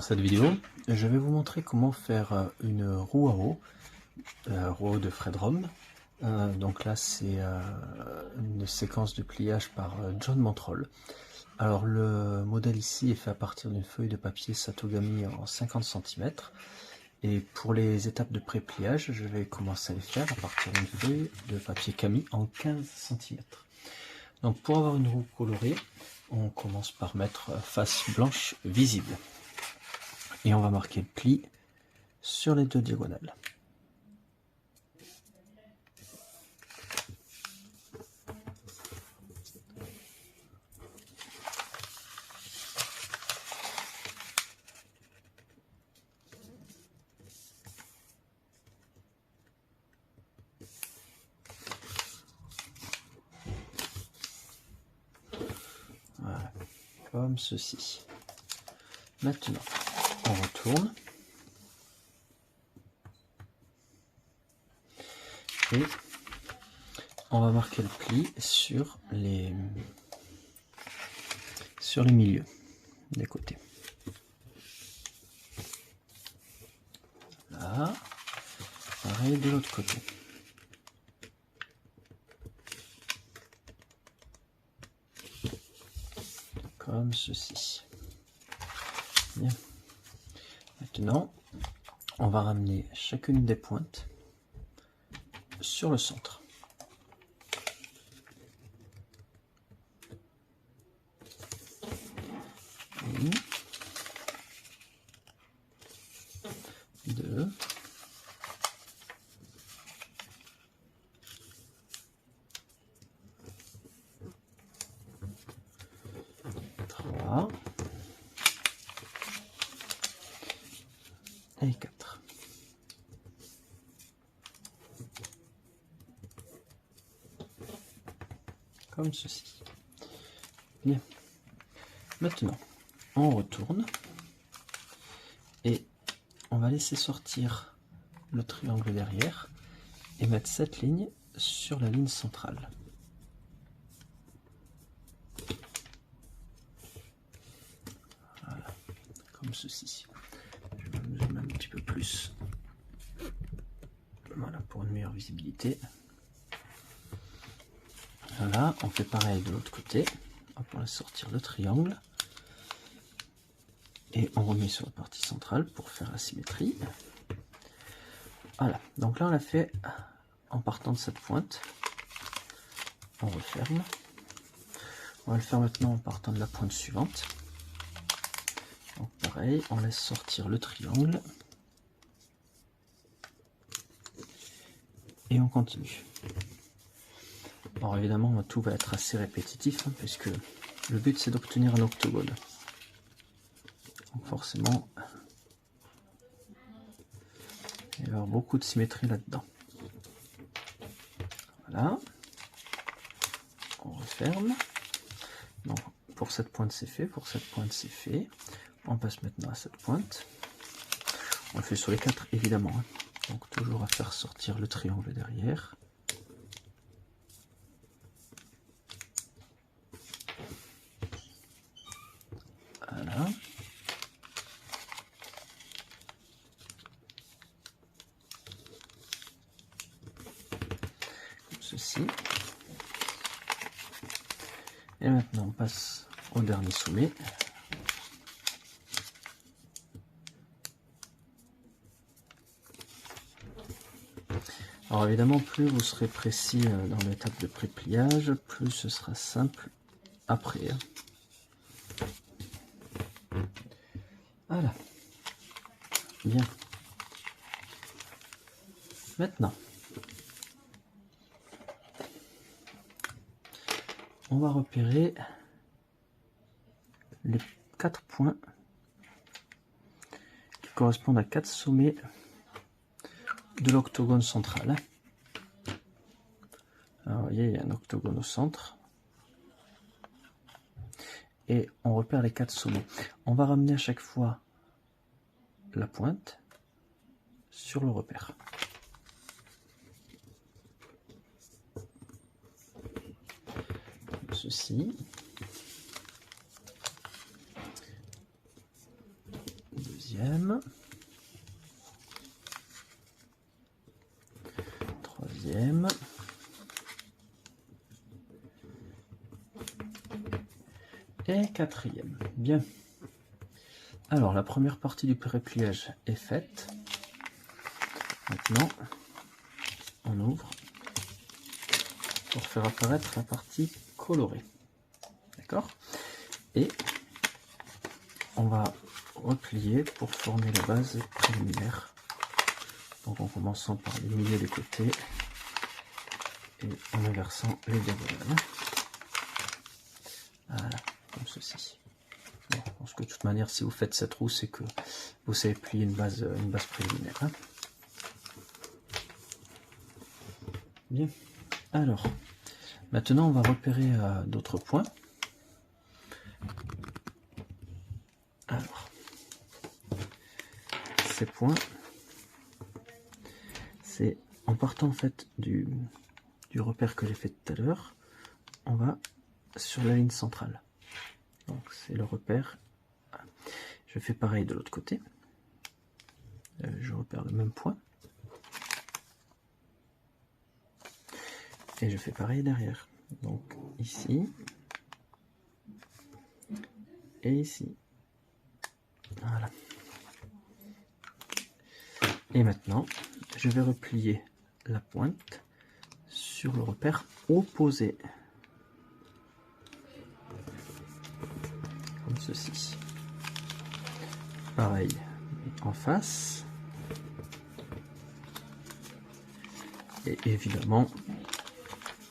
Dans cette vidéo, je vais vous montrer comment faire une roue à eau, roue de Fredrom. Donc là, c'est une séquence de pliage par John Montrol. Alors le modèle ici est fait à partir d'une feuille de papier Satogami en 50 cm. Et pour les étapes de pré-pliage, je vais commencer à les faire à partir d'une feuille de papier Kami en 15 cm. Donc pour avoir une roue colorée, on commence par mettre face blanche visible. Et on va marquer le pli sur les deux diagonales. Voilà, comme ceci. Maintenant, on retourne. Et on va marquer le pli sur les milieux des côtés. Là, pareil de l'autre côté. Comme ceci. Bien. Maintenant, on va ramener chacune des pointes sur le centre. Une, deux, trois et quatre. Comme ceci. Bien. Maintenant, on retourne et on va laisser sortir le triangle derrière et mettre cette ligne sur la ligne centrale. Voilà, comme ceci. Je vais me zoomer un petit peu plus. Voilà, pour une meilleure visibilité. Voilà, on fait pareil de l'autre côté. Hop, on laisse sortir le triangle. Et on remet sur la partie centrale pour faire la symétrie. Voilà, donc là on l'a fait en partant de cette pointe. On referme. On va le faire maintenant en partant de la pointe suivante. Donc pareil, on laisse sortir le triangle. Et on continue. Alors évidemment, tout va être assez répétitif, puisque le but c'est d'obtenir un octogone. Donc forcément, il va y avoir beaucoup de symétrie là-dedans. Voilà. On referme. Donc pour cette pointe c'est fait, pour cette pointe c'est fait. On passe maintenant à cette pointe. On le fait sur les quatre évidemment. Donc toujours à faire sortir le triangle derrière. Voilà. Comme ceci. Et maintenant on passe au dernier sommet. Alors évidemment, plus vous serez précis dans l'étape de pré-pliage, plus ce sera simple après. Voilà. Bien. Maintenant, on va repérer les 4 points qui correspondent à 4 sommets de l'octogone central. Alors, vous voyez, il y a un octogone au centre. Et on repère les 4 sommets. On va ramener à chaque fois la pointe sur le repère. Comme ceci. deuxième, troisième, et quatrième. Bien. Alors, la première partie du pré-pliage est faite. Maintenant, on ouvre pour faire apparaître la partie colorée. D'accord? Et on va replier pour former la base préliminaire. Donc en commençant par les milieux des côtés et en inversant les diagonales. Voilà, comme ceci. Bon, je pense que de toute manière, si vous faites cette roue, c'est que vous savez plier une base préliminaire. Hein. Bien. Alors, maintenant, on va repérer d'autres points. Alors, ces points, c'est en partant en fait du repère que j'ai fait tout à l'heure, on va sur la ligne centrale. Donc c'est le repère. Je fais pareil de l'autre côté. Je repère le même point. Et je fais pareil derrière. Donc ici. Et ici. Voilà. Et maintenant, je vais replier la pointe sur le repère opposé. Comme ceci. Pareil en face. Et évidemment,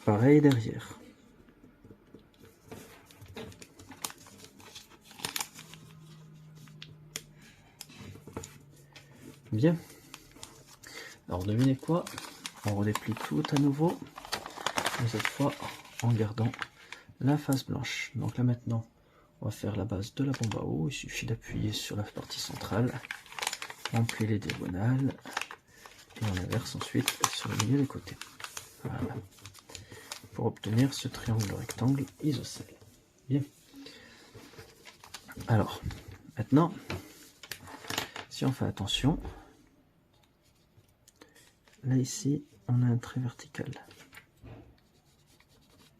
pareil derrière. Bien. Alors devinez quoi? On redéplie tout à nouveau. Mais cette fois en gardant la face blanche. Donc là maintenant, on va faire la base de la bombe à eau. Il suffit d'appuyer sur la partie centrale. On plie les diagonales. Et on inverse ensuite sur le milieu des côtés. Voilà. Pour obtenir ce triangle rectangle isocèle. Bien. Alors, maintenant, si on fait attention, là ici, on a un trait vertical.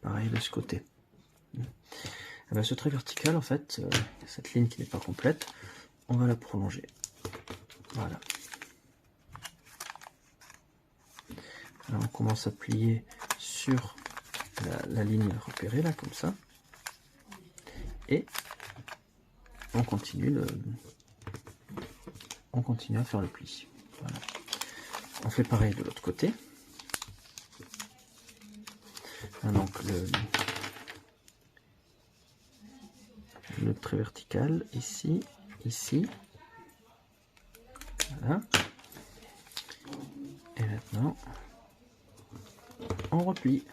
Pareil de ce côté. Et bien, ce trait vertical, en fait, cette ligne qui n'est pas complète, on va la prolonger. Voilà. Alors, on commence à plier sur la ligne repérée, là, comme ça. Et on continue à faire le pli. Voilà. On fait pareil de l'autre côté. Donc le trait vertical ici, ici. Voilà. Et maintenant, on replie.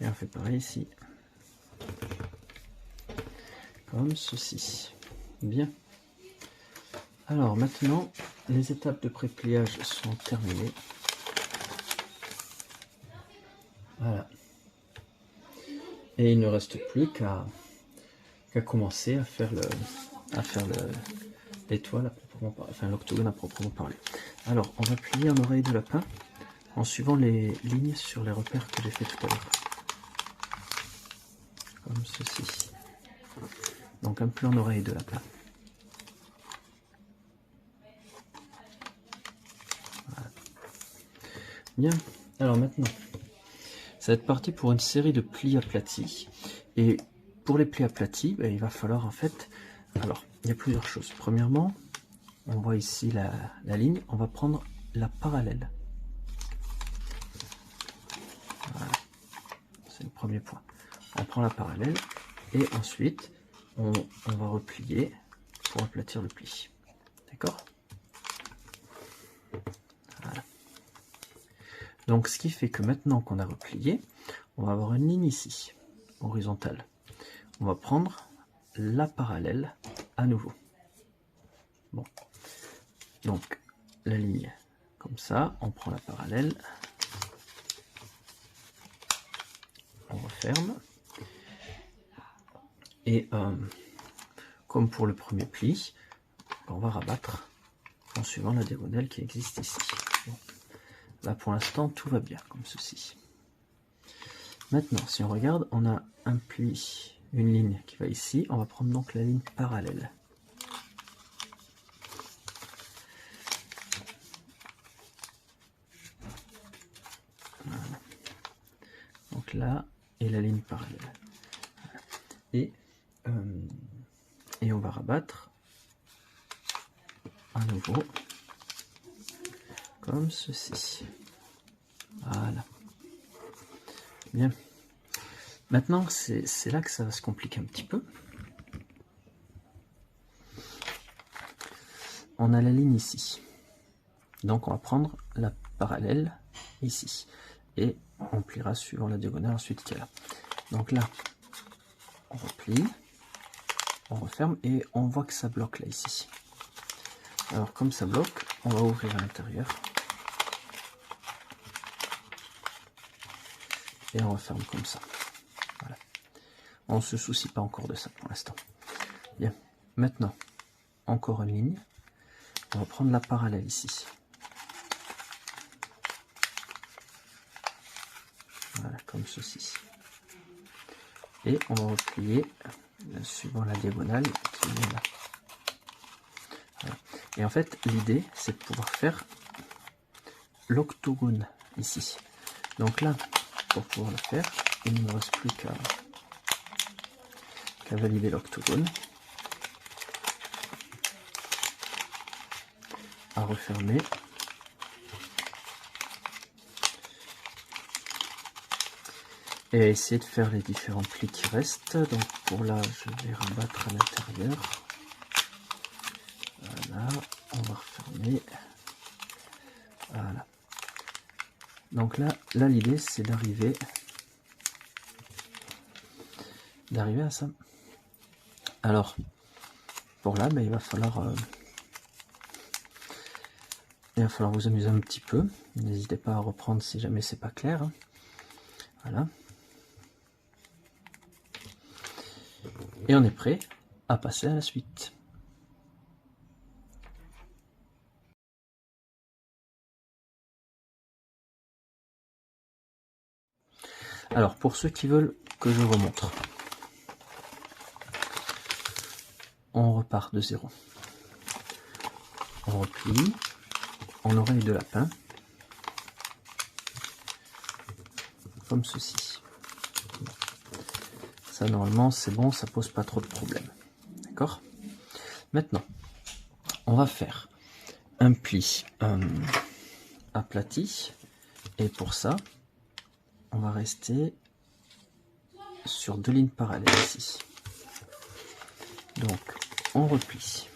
Et on fait pareil ici. Comme ceci. Bien. Alors maintenant, les étapes de pré-pliage sont terminées. Voilà. Et il ne reste plus qu'à commencer à faire l'étoile, enfin l'octogone à proprement parler. Alors, on va plier en oreille de lapin en suivant les lignes sur les repères que j'ai fait tout à l'heure. Comme ceci. Donc un pli en oreille de lapin. Voilà. Bien. Alors maintenant, ça va être parti pour une série de plis aplatis. Et pour les plis aplatis, ben, il va falloir en fait... Alors, il y a plusieurs choses. Premièrement, on voit ici la ligne. On va prendre la parallèle. Voilà. C'est le premier point. On prend la parallèle et ensuite, on va replier pour aplatir le pli. D'accord ? Voilà. Donc, ce qui fait que maintenant qu'on a replié, on va avoir une ligne ici, horizontale. On va prendre la parallèle à nouveau. Bon. Donc, la ligne comme ça, on prend la parallèle. On referme. Et comme pour le premier pli, on va rabattre en suivant la diagonale qui existe ici. Bon. Là pour l'instant tout va bien comme ceci. Maintenant si on regarde, on a un pli, une ligne qui va ici, on va prendre donc la ligne parallèle. Voilà. Donc là est la ligne parallèle. Et on va rabattre à nouveau comme ceci. Voilà. Bien. Maintenant, c'est là que ça va se compliquer un petit peu. On a la ligne ici. Donc on va prendre la parallèle ici. Et on pliera suivant la diagonale ensuite qu'il y a là. Donc là, on replie, on referme et on voit que ça bloque là ici. Alors comme ça bloque, on va ouvrir à l'intérieur. Et on referme comme ça. Voilà. On ne se soucie pas encore de ça pour l'instant. Bien. Maintenant, encore une ligne. On va prendre la parallèle ici. Voilà, comme ceci. Et on va replier suivant la diagonale qui est là. Voilà. Et en fait, l'idée, c'est de pouvoir faire l'octogone ici. Donc là, pour pouvoir le faire, il ne me reste plus qu'à valider l'octogone, à refermer, et à essayer de faire les différents plis qui restent. Donc pour là, je vais rabattre à l'intérieur. Voilà, on va refermer. Voilà. Donc là l'idée c'est d'arriver à ça. Alors pour là, il va falloir vous amuser un petit peu. N'hésitez pas à reprendre si jamais c'est pas clair. Voilà. Et on est prêt à passer à la suite. Alors pour ceux qui veulent que je remontre, on repart de zéro. On replie en oreille de lapin, comme ceci. Ça normalement c'est bon, ça pose pas trop de problèmes. D'accord? Maintenant, on va faire un pli aplati, et pour ça, on va rester sur deux lignes parallèles ici. Donc, on replie.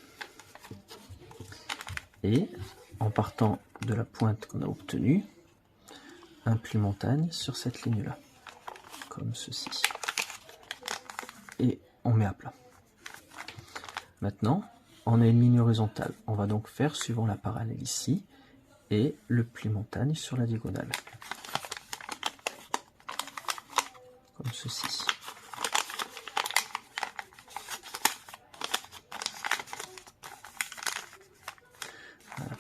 Et en partant de la pointe qu'on a obtenue, un pli montagne sur cette ligne-là, comme ceci. Et on met à plat. Maintenant, on a une ligne horizontale. On va donc faire suivant la parallèle ici et le pli montagne sur la diagonale. Comme ceci. Voilà.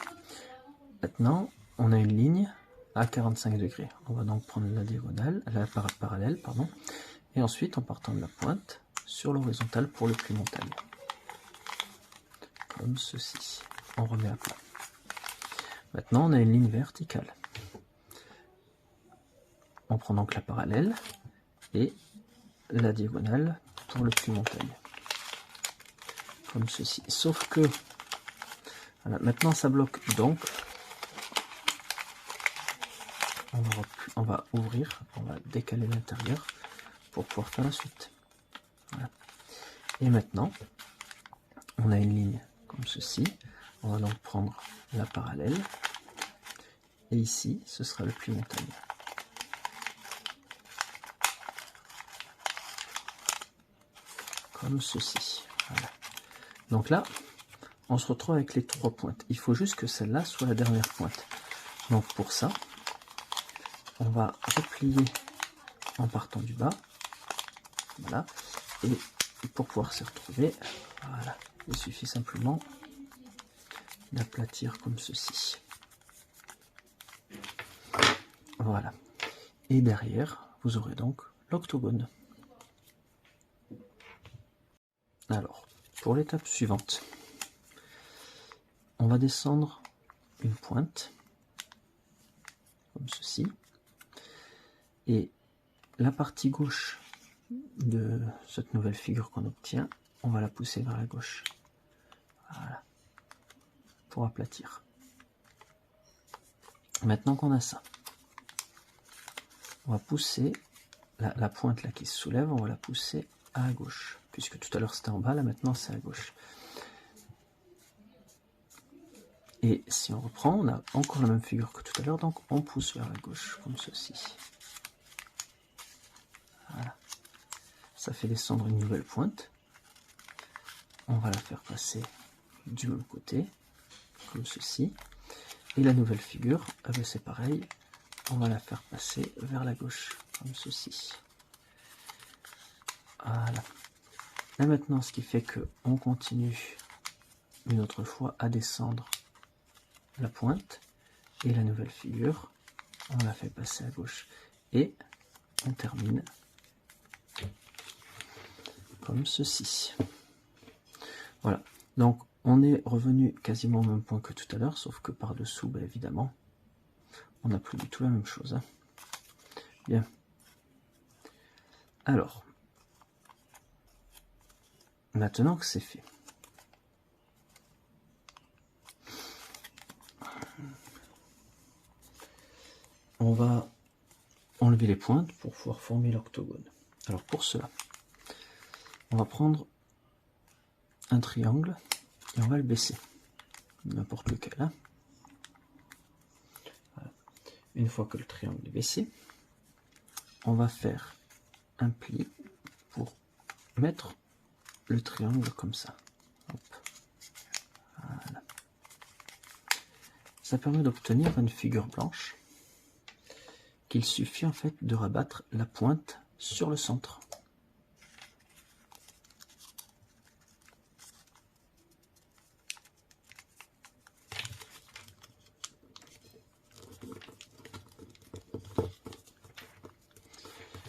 Maintenant, on a une ligne à 45 degrés. On va donc prendre la diagonale, la parallèle, pardon, et ensuite en partant de la pointe sur l'horizontale pour le pli montagne. Comme ceci. On remet à plat. Maintenant, on a une ligne verticale. On prend donc la parallèle et la diagonale pour le pli montagne. Comme ceci. Sauf que, voilà, maintenant ça bloque, donc on va ouvrir, on va décaler l'intérieur pour pouvoir faire la suite. Voilà. Et maintenant, on a une ligne comme ceci. On va donc prendre la parallèle. Et ici, ce sera le pli montagne. Comme ceci. Voilà. Donc là, on se retrouve avec les trois pointes. Il faut juste que celle-là soit la dernière pointe. Donc pour ça, on va replier en partant du bas. Voilà. Et pour pouvoir s'y retrouver, voilà, il suffit simplement d'aplatir comme ceci. Voilà. Et derrière, vous aurez donc l'octogone. Alors, pour l'étape suivante, on va descendre une pointe, comme ceci, et la partie gauche de cette nouvelle figure qu'on obtient, on va la pousser vers la gauche. Voilà. Pour aplatir. Maintenant qu'on a ça, on va pousser la pointe là qui se soulève, on va la pousser à gauche. Puisque tout à l'heure c'était en bas, là maintenant c'est à gauche. Et si on reprend, on a encore la même figure que tout à l'heure, donc on pousse vers la gauche, comme ceci. Voilà. Ça fait descendre une nouvelle pointe. On va la faire passer du même côté, comme ceci. Et la nouvelle figure, c'est pareil, on va la faire passer vers la gauche, comme ceci. Voilà. Là maintenant, ce qui fait qu'on continue une autre fois à descendre la pointe, et la nouvelle figure, on la fait passer à gauche. Et on termine comme ceci. Voilà. Donc, on est revenu quasiment au même point que tout à l'heure, sauf que par-dessous, ben, évidemment, on n'a plus du tout la même chose. Hein. Bien. Alors, maintenant que c'est fait, on va enlever les pointes pour pouvoir former l'octogone. Alors pour cela, on va prendre un triangle et on va le baisser, n'importe lequel. Hein. Voilà. Une fois que le triangle est baissé, on va faire un pli pour mettre le triangle comme ça. Hop. Voilà. Ça permet d'obtenir une figure blanche qu'il suffit en fait de rabattre la pointe sur le centre.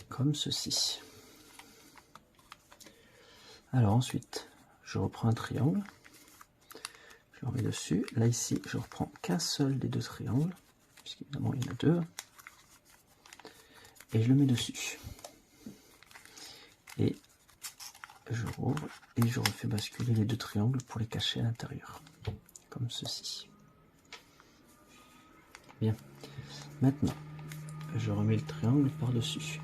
Comme ceci. Alors ensuite, je reprends un triangle, je le remets dessus. Là ici, je reprends qu'un seul des deux triangles, puisqu'évidemment il y en a deux, et je le mets dessus. Et je rouvre et je refais basculer les deux triangles pour les cacher à l'intérieur, comme ceci. Bien. Maintenant, je remets le triangle par-dessus.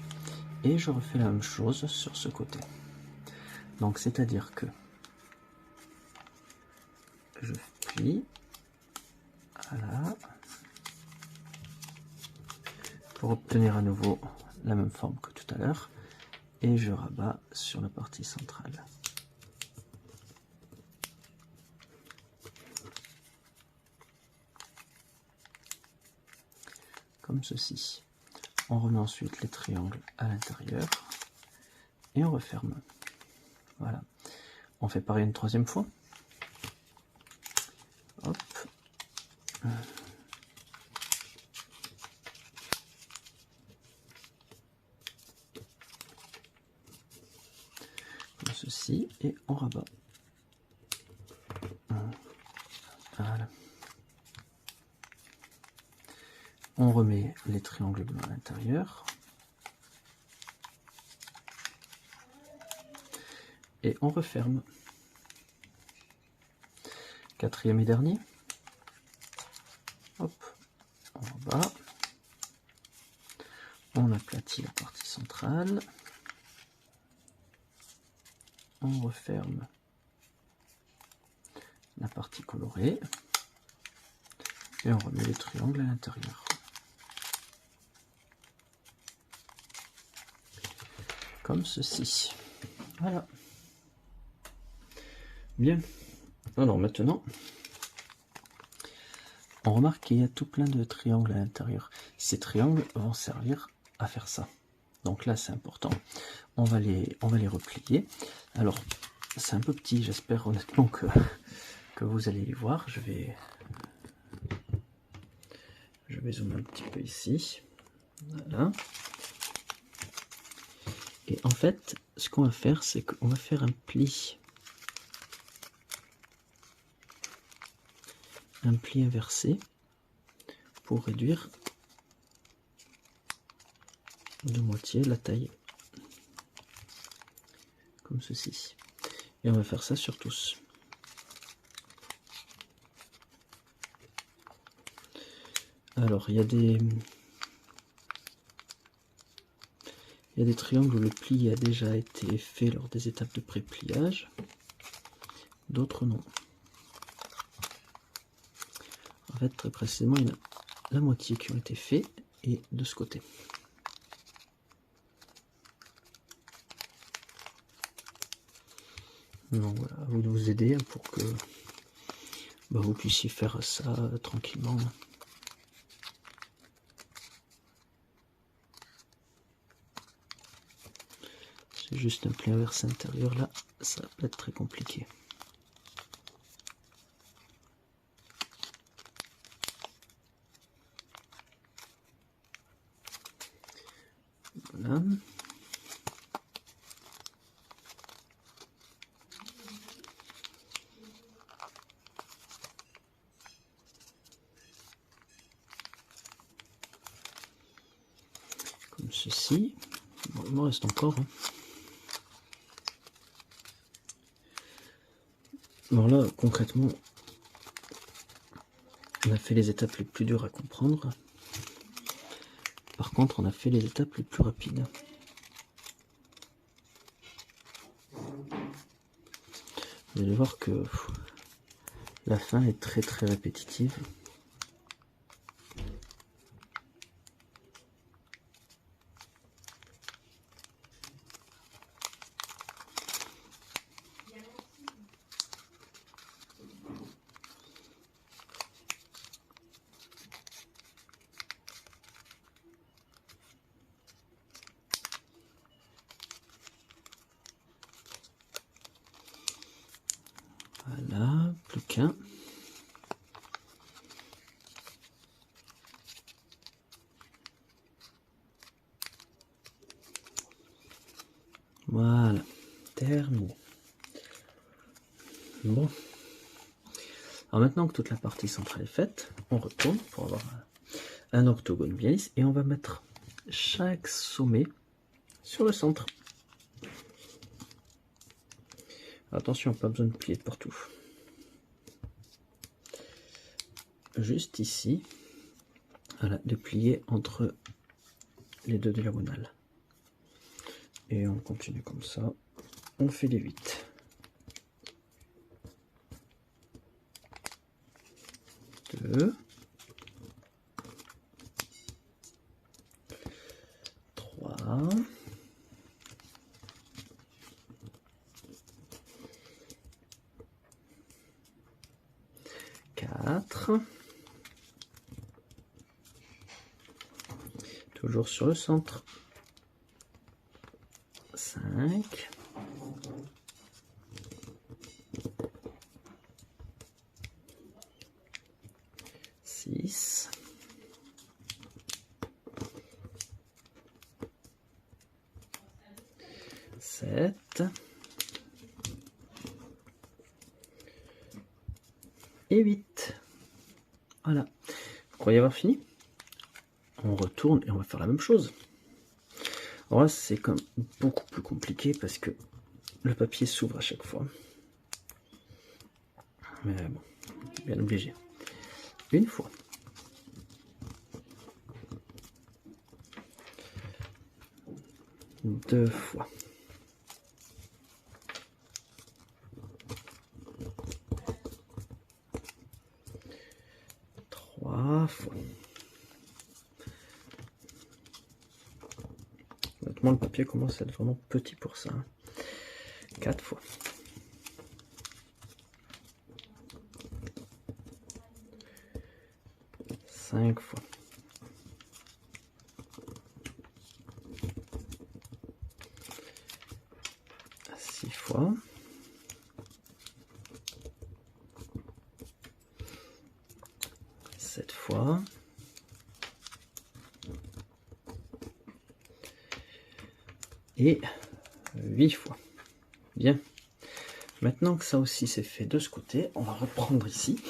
Et je refais la même chose sur ce côté. Donc c'est-à-dire que je plie, voilà, pour obtenir à nouveau la même forme que tout à l'heure, et je rabats sur la partie centrale. Comme ceci. On remet ensuite les triangles à l'intérieur et on referme. Voilà. On fait pareil une troisième fois. Hop. Comme ceci et on rabat. Voilà. On remet les triangles blancs à l'intérieur. Et on referme. Quatrième et dernier. Hop, on rabat. On aplatit la partie centrale. On referme la partie colorée. Et on remet les triangles à l'intérieur. Comme ceci. Voilà. Bien. Alors maintenant, on remarque qu'il y a tout plein de triangles à l'intérieur. Ces triangles vont servir à faire ça. Donc là c'est important, on va les replier. Alors c'est un peu petit, j'espère honnêtement que vous allez y voir. Je vais zoomer un petit peu ici, voilà. Et en fait ce qu'on va faire, c'est qu'on va faire un pli inversé pour réduire de moitié la taille, comme ceci. Et on va faire ça sur tous. Alors il y a des triangles où le pli a déjà été fait lors des étapes de pré-pliage, d'autres non. En fait, très précisément, il y en a la moitié qui ont été faits, et de ce côté. Donc voilà, à vous de vous aider pour que vous puissiez faire ça tranquillement. C'est juste un pli inversé intérieur là, ça va être très compliqué. Voilà. Comme ceci. Bon, il m'en reste encore. Hein. Alors là, concrètement, on a fait les étapes les plus dures à comprendre. Par contre, on a fait les étapes les plus rapides. Vous allez voir que la fin est très répétitive. Voilà, plus qu'un. Voilà, terminé. Bon. Alors maintenant que toute la partie centrale est faite, on retourne pour avoir un orthogone bien lisse et on va mettre chaque sommet sur le centre. Attention, pas besoin de plier de partout. Juste ici, voilà, de plier entre les deux diagonales. Et on continue comme ça, on fait les 8. 2, 3, 4, toujours sur le centre, 5, 6, 7 et 8. Voilà. Vous croyez avoir fini? On retourne et on va faire la même chose. Alors là, c'est comme beaucoup plus compliqué parce que le papier s'ouvre à chaque fois. Mais bon, bien obligé. Une fois. 2 fois. 3 fois. Honnêtement, le papier commence à être vraiment petit pour ça. 4 fois. 5 fois. fois. Cette fois. Et 8 fois. Bien. Maintenant que ça aussi c'est fait de ce côté, on va reprendre ici.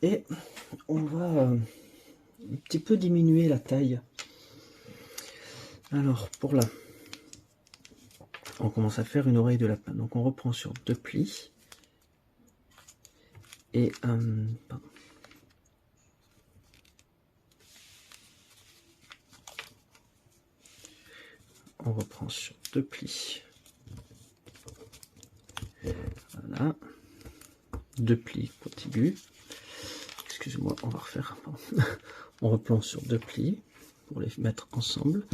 Et on va un petit peu diminuer la taille. Alors pour là, on commence à faire une oreille de lapin. Donc on reprend sur 2 plis. Et pardon. On reprend sur 2 plis. Voilà. 2 plis contigus. Excusez-moi, on va refaire. On replante sur 2 plis pour les mettre ensemble.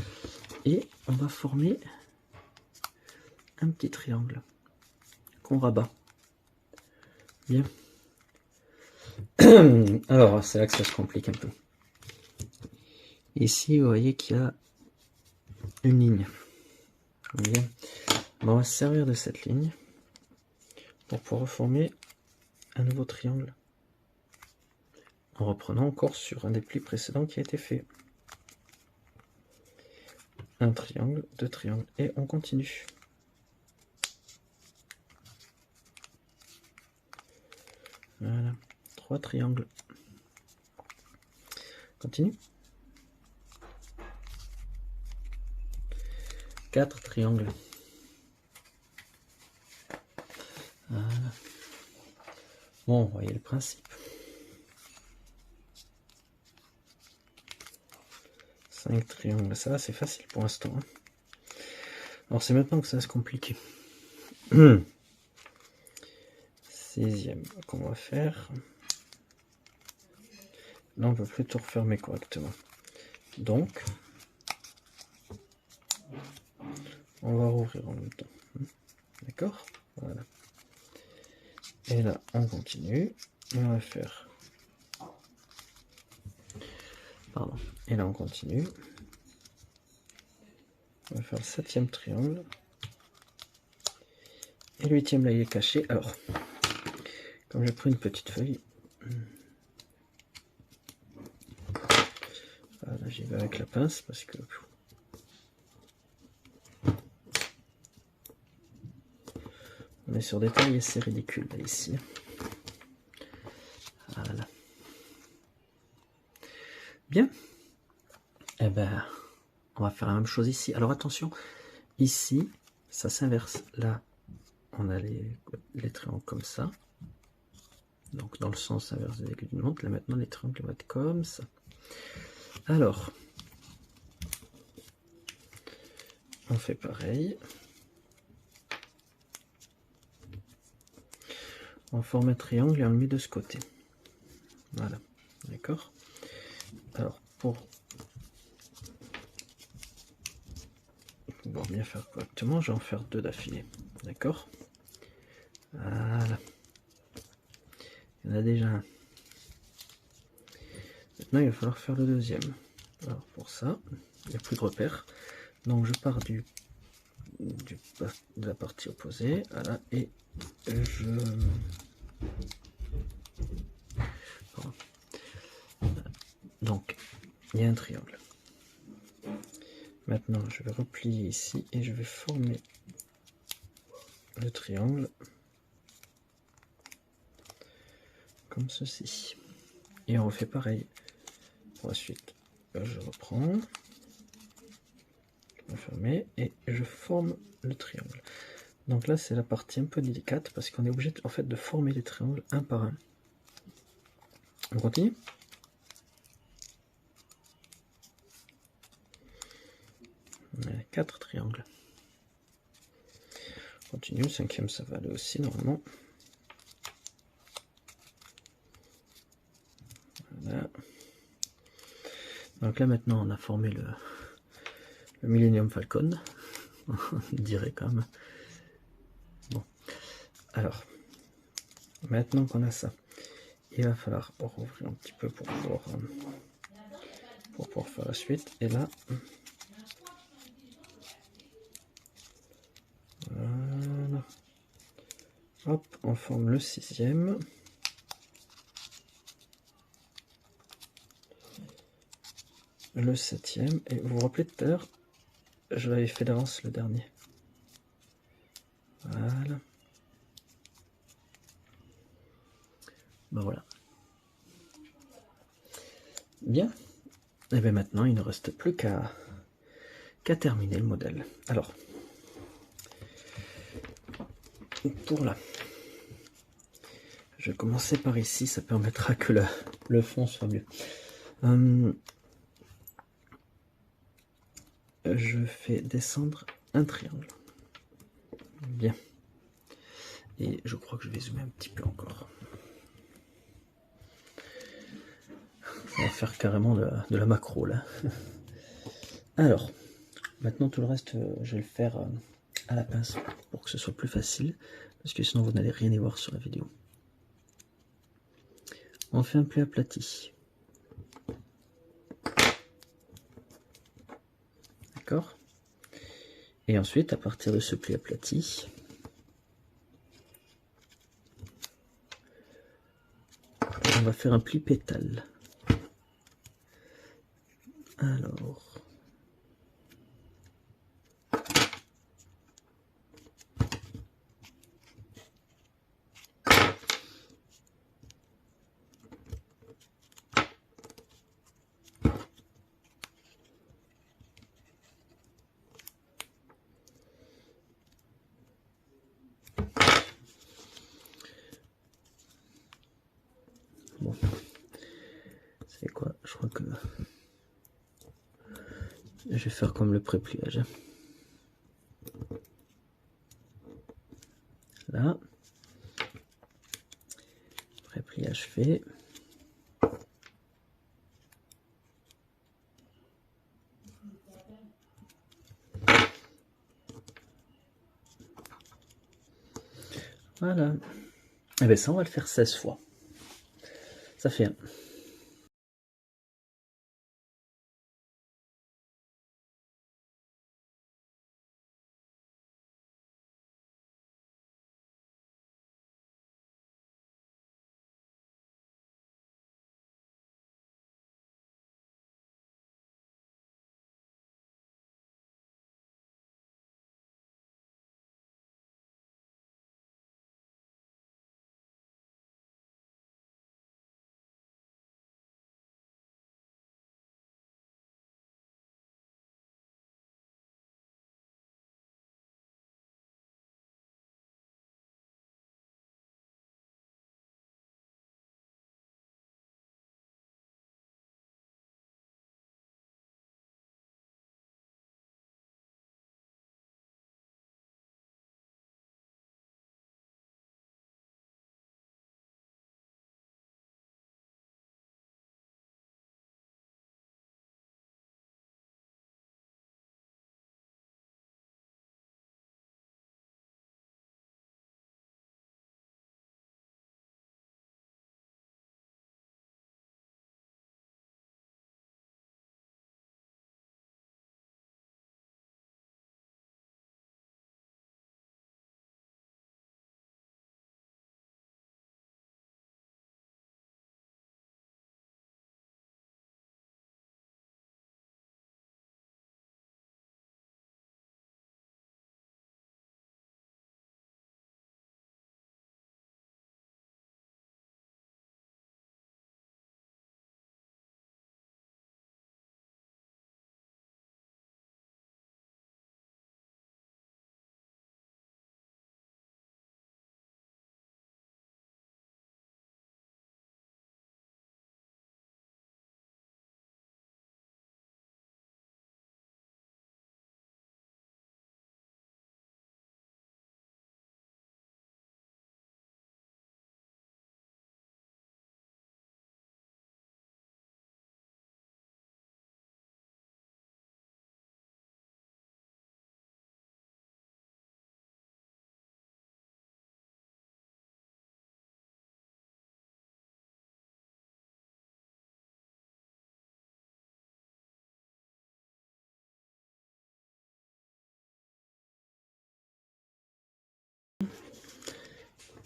Et on va former un petit triangle qu'on rabat. Bien. Alors, c'est là que ça se complique un peu. Ici, vous voyez qu'il y a une ligne. Bien. On va se servir de cette ligne pour pouvoir former un nouveau triangle en reprenant encore sur un des plis précédents qui a été fait. Un triangle, 2 triangles, et on continue. Voilà, 3 triangles. Continue. 4 triangles. Voilà. Bon, vous voyez le principe. 5 triangles, ça c'est facile pour l'instant. Hein. Alors c'est maintenant que ça va se compliquer. 6e qu'on va faire. Là on peut plus tout refermer correctement. Donc on va rouvrir en même temps. D'accord? Voilà. Et là on continue. Et on va faire. Pardon. Et là on continue. On va faire le 7e triangle. Et le 8e là il est caché. Alors, comme j'ai pris une petite feuille, voilà, j'y vais avec la pince parce que on est sur des tailles assez ridicules là ici. Voilà. Bien. Eh ben, on va faire la même chose ici. Alors attention, ici, ça s'inverse. Là, on a les triangles comme ça. Donc dans le sens inverse de l'aiguille d'une montre. Là maintenant, les triangles vont être comme ça. Alors, on fait pareil. On forme un triangle et on le met de ce côté. Voilà, d'accord. Alors, pour bien faire correctement, je vais en faire 2 d'affilée. D'accord. Voilà. Il y en a déjà un. Maintenant, il va falloir faire le deuxième. Alors, pour ça, il n'y a plus de repère. Donc, je pars de la partie opposée. Voilà, et je... Pardon. Donc, il y a un triangle. Maintenant, je vais replier ici et je vais former le triangle comme ceci. Et on refait pareil pour la suite. Je reprends, je vais fermer et je forme le triangle. Donc là, c'est la partie un peu délicate parce qu'on est obligé en fait de former les triangles un par un. On continue. On a 4 triangles. On continue, le 5e ça va aller aussi normalement. Voilà. Donc là maintenant on a formé le Millennium Falcon, on dirait quand même. Bon, alors, maintenant qu'on a ça, il va falloir rouvrir un petit peu pour pouvoir faire la suite. Et là, voilà. Hop, on forme le 6e. Le 7e. Et vous vous rappelez tout à l'heure, je l'avais fait d'avance le dernier. Voilà. Ben voilà. Bien. Et bien maintenant, il ne reste plus qu'à terminer le modèle. Alors, pour là, je vais commencer par ici, ça permettra que le fond soit mieux. Je fais descendre un triangle. Bien. Et je crois que je vais zoomer un petit peu encore. On va faire carrément de la macro là. Alors, maintenant tout le reste, je vais le faire à la pince pour que ce soit plus facile, parce que sinon vous n'allez rien y voir sur la vidéo. On fait un pli aplati. D'accord? Et ensuite, à partir de ce pli aplati, on va faire un pli pétale. Alors... Bon, c'est quoi? Je crois que je vais faire comme le pré-pliage. Là, pré-pliage fait. Voilà. Et bien ça, on va le faire 16 fois. Ça fait 1.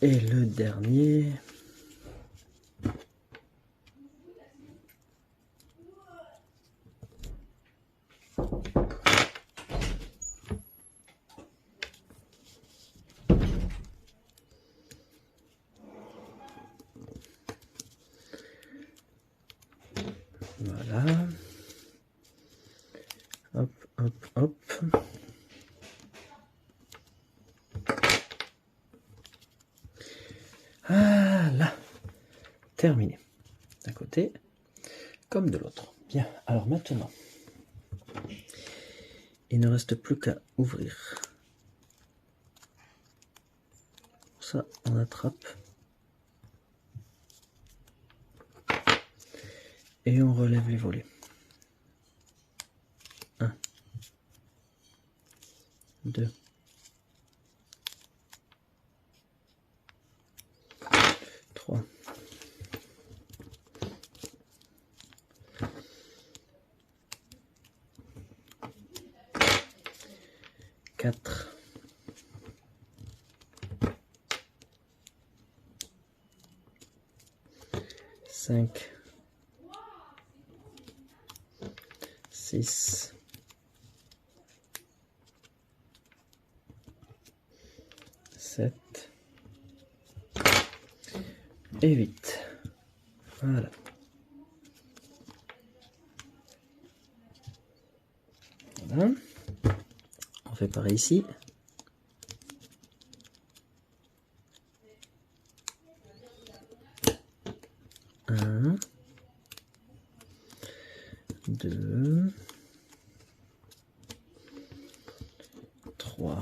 Et le dernier. Voilà. Hop, hop, hop. Voilà. Terminé. D'un côté comme de l'autre. Bien. Alors maintenant, il ne reste plus qu'à ouvrir. Pour ça, on attrape. Et on relève les volets. 1, 2, 3, 4, 5, 6, 7 et 8. Voilà. Voilà. On fait pareil ici. 1, 2, 3,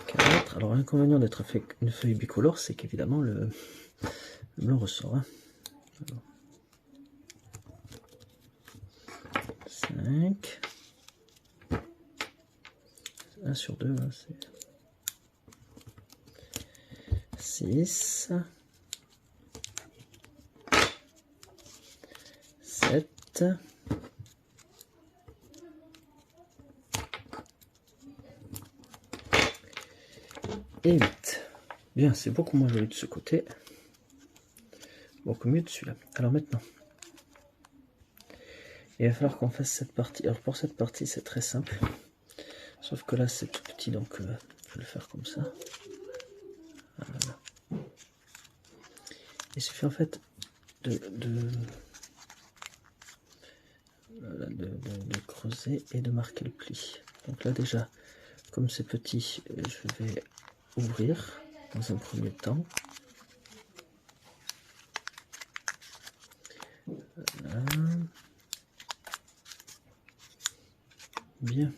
4. Alors l'inconvénient d'être fait une feuille bicolore, c'est qu'évidemment le blanc ressort. Hein. 5. 1 sur 2, hein, c'est 6. 7. Et 8. Bien, c'est beaucoup moins joli de ce côté. Beaucoup mieux de celui-là. Alors maintenant, il va falloir qu'on fasse cette partie. Alors pour cette partie, c'est très simple. Sauf que là, c'est tout petit, donc je vais le faire comme ça. Voilà. Il suffit en fait de creuser et de marquer le pli. Donc là déjà, comme c'est petit, je vais ouvrir dans un premier temps. Voilà. Bien.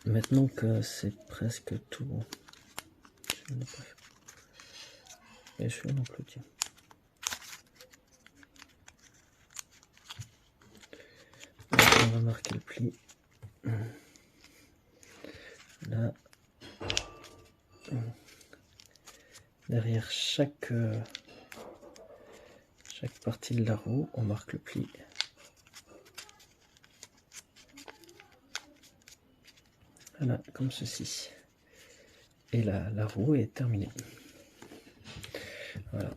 Maintenant que c'est presque tout bon, je n'ai pas fait. Et je vais non plus, tiens. On va marquer le pli. Là. Derrière chaque partie de la roue, on marque le pli. Voilà, comme ceci. Et la roue est terminée. Voilà.